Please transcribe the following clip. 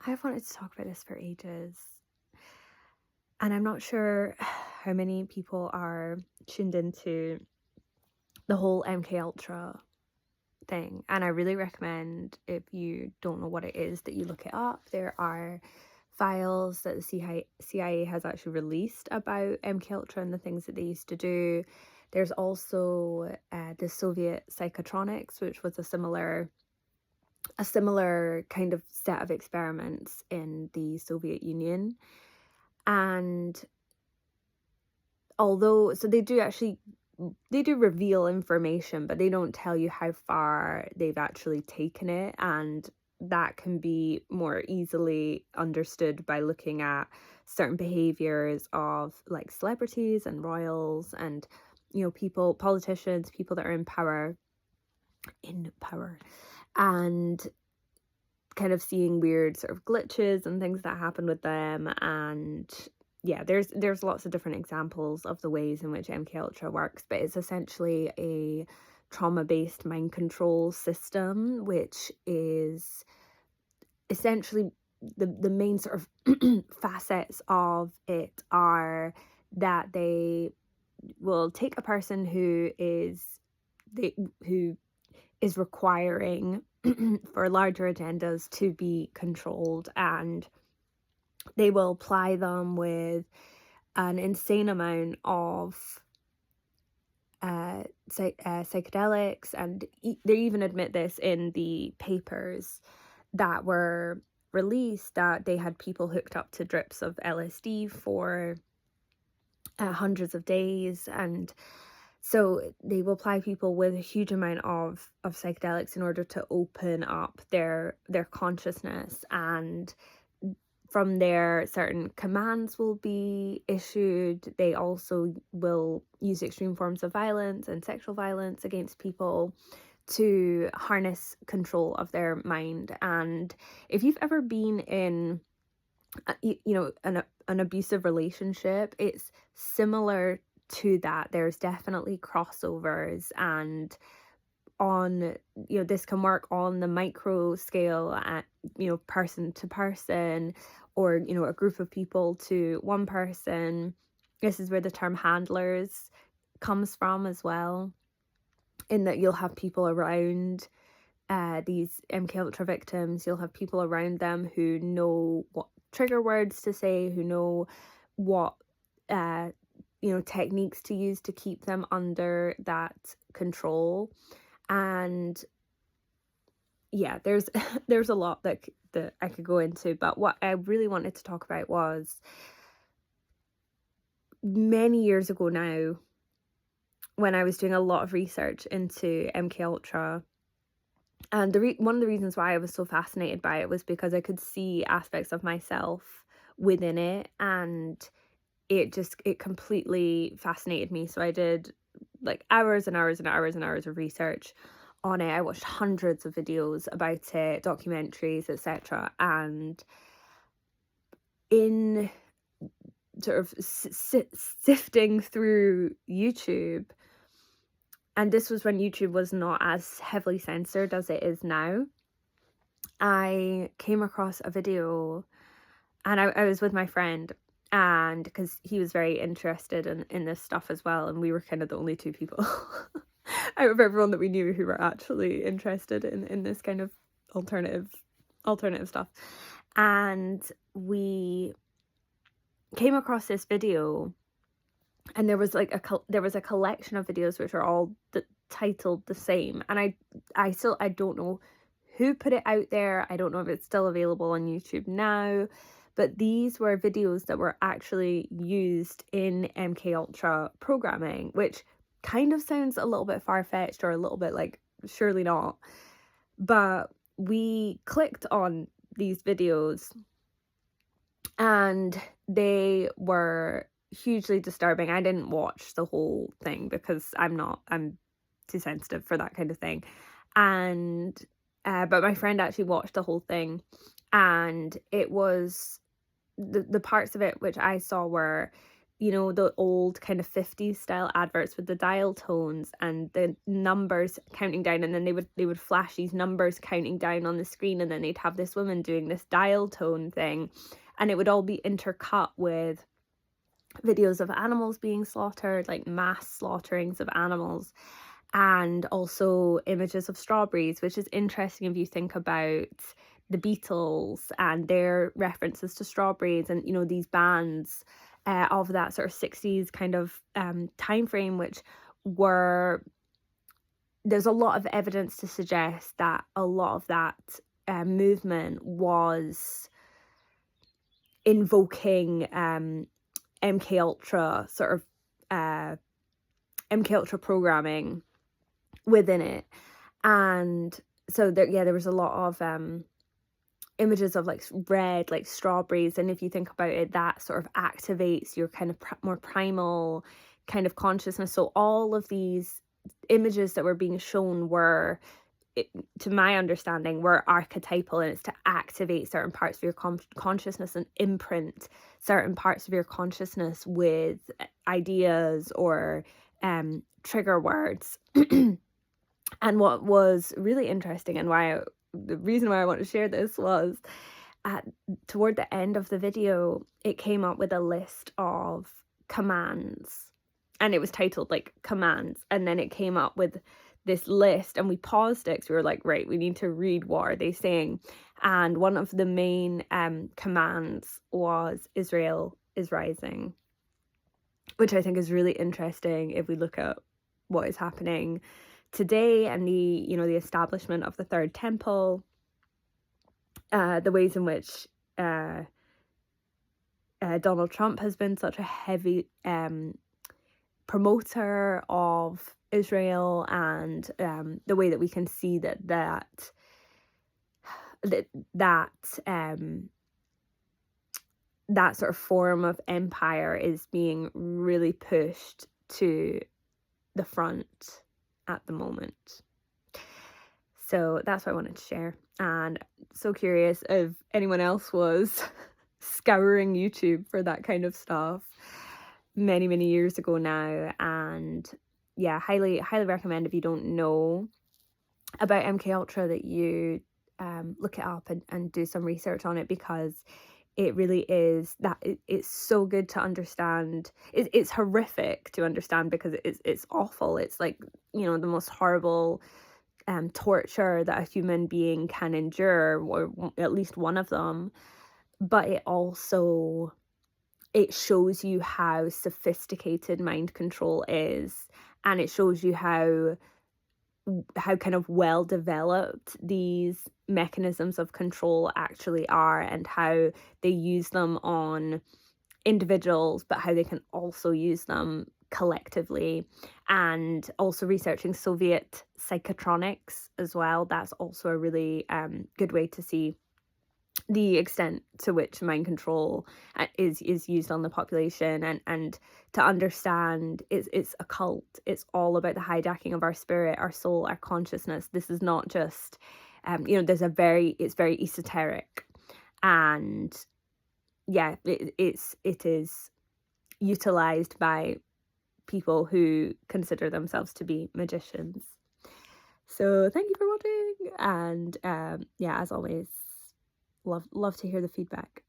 I've wanted to talk about this for ages, and I'm not sure how many people are tuned into the whole MK Ultra thing. And I really recommend, if you don't know what it is, that you look it up. There are files that the CIA has actually released about MK Ultra and the things that they used to do. There's also the Soviet psychotronics, which was a similar kind of set of experiments in the Soviet Union. And although, so they do reveal information, but they don't tell you how far they've actually taken it. And that can be more easily understood by looking at certain behaviors of like celebrities and royals and, politicians, people that are in power, and kind of seeing weird sort of glitches and things that happen with them. And yeah, there's lots of different examples of the ways in which MK Ultra works, but it's essentially a trauma-based mind control system, which is essentially the main sort of facets of it are that they will take a person who is requiring for larger agendas to be controlled, and they will apply them with an insane amount of psychedelics, and they even admit this in the papers that were released, that they had people hooked up to drips of LSD for hundreds of days. And so they will apply people with a huge amount of psychedelics in order to open up their consciousness, and from there certain commands will be issued. They also will use extreme forms of violence and sexual violence against people to harness control of their mind. And if you've ever been in an abusive relationship, it's similar to that. There's definitely crossovers, and on this can work on the micro scale at person to person, or a group of people to one person. This is where the term handlers comes from as well, in that you'll have people around these MK Ultra victims. You'll have people around them who know what trigger words to say, who know what techniques to use to keep them under that control. And yeah, there's there's a lot that I could go into, but what I really wanted to talk about was many years ago now, when I was doing a lot of research into MK Ultra. And one of the reasons why I was so fascinated by it was because I could see aspects of myself within it, and it completely fascinated me. So I did like hours and hours and hours and hours of research on it. I watched hundreds of videos about it, documentaries, etc. And in sort of sifting through YouTube, and this was when YouTube was not as heavily censored as it is now, I came across a video, and I was with my friend, and because he was very interested in this stuff as well, and we were kind of the only two people out of everyone that we knew who were actually interested in this kind of alternative stuff. And we came across this video, and there was like there was a collection of videos which are all titled the same, and I don't know who put it out there. I don't know if it's still available on YouTube now, but these were videos that were actually used in MK Ultra programming, which kind of sounds a little bit far-fetched, or a little bit like, surely not. But we clicked on these videos, and they were hugely disturbing. I didn't watch the whole thing because I'm too sensitive for that kind of thing. And but my friend actually watched the whole thing, and it was the parts of it which I saw were you know, the old kind of 50s style adverts with the dial tones and the numbers counting down, and then they would flash these numbers counting down on the screen, and then they'd have this woman doing this dial tone thing, and it would all be intercut with videos of animals being slaughtered, like mass slaughterings of animals, and also images of strawberries, which is interesting if you think about the Beatles and their references to strawberries, and, you know, these bands of that sort of 60s kind of time frame, which were, there's a lot of evidence to suggest that a lot of that movement was invoking MK Ultra sort of MK Ultra programming within it. And so there was a lot of images of like red, like strawberries, and if you think about it, that sort of activates your kind of more primal kind of consciousness. So all of these images that were being shown were, to my understanding, were archetypal, and it's to activate certain parts of your consciousness and imprint certain parts of your consciousness with ideas or trigger words. And what was really interesting, and the reason why I want to share this, was toward the end of the video, it came up with a list of commands, and it was titled like commands, and then it came up with this list, and we paused it because we were like, right, we need to read, what are they saying? And one of the main commands was Israel is rising, which I think is really interesting if we look at what is happening today and the, you know, the establishment of the Third Temple, the ways in which Donald Trump has been such a heavy promoter of Israel, and the way that we can see that sort of form of empire is being really pushed to the front at the moment. So that's what I wanted to share, and so curious if anyone else was scouring YouTube for that kind of stuff many years ago now. And yeah, highly recommend, if you don't know about MK Ultra, that you look it up and do some research on it, because it really is that it's so good to understand. It's horrific to understand because it's awful. It's like, you know, the most horrible torture that a human being can endure, or at least one of them. But it shows you how sophisticated mind control is, and it shows you how kind of well developed these mechanisms of control actually are, and how they use them on individuals, but how they can also use them collectively. And also researching Soviet psychotronics as well, that's also a really good way to see the extent to which mind control is used on the population, and to understand it's occult. It's all about the hijacking of our spirit, our soul, our consciousness. This is not just you know, it's very esoteric, and yeah, it is utilized by people who consider themselves to be magicians. So thank you for watching, and yeah, as always, love to hear the feedback.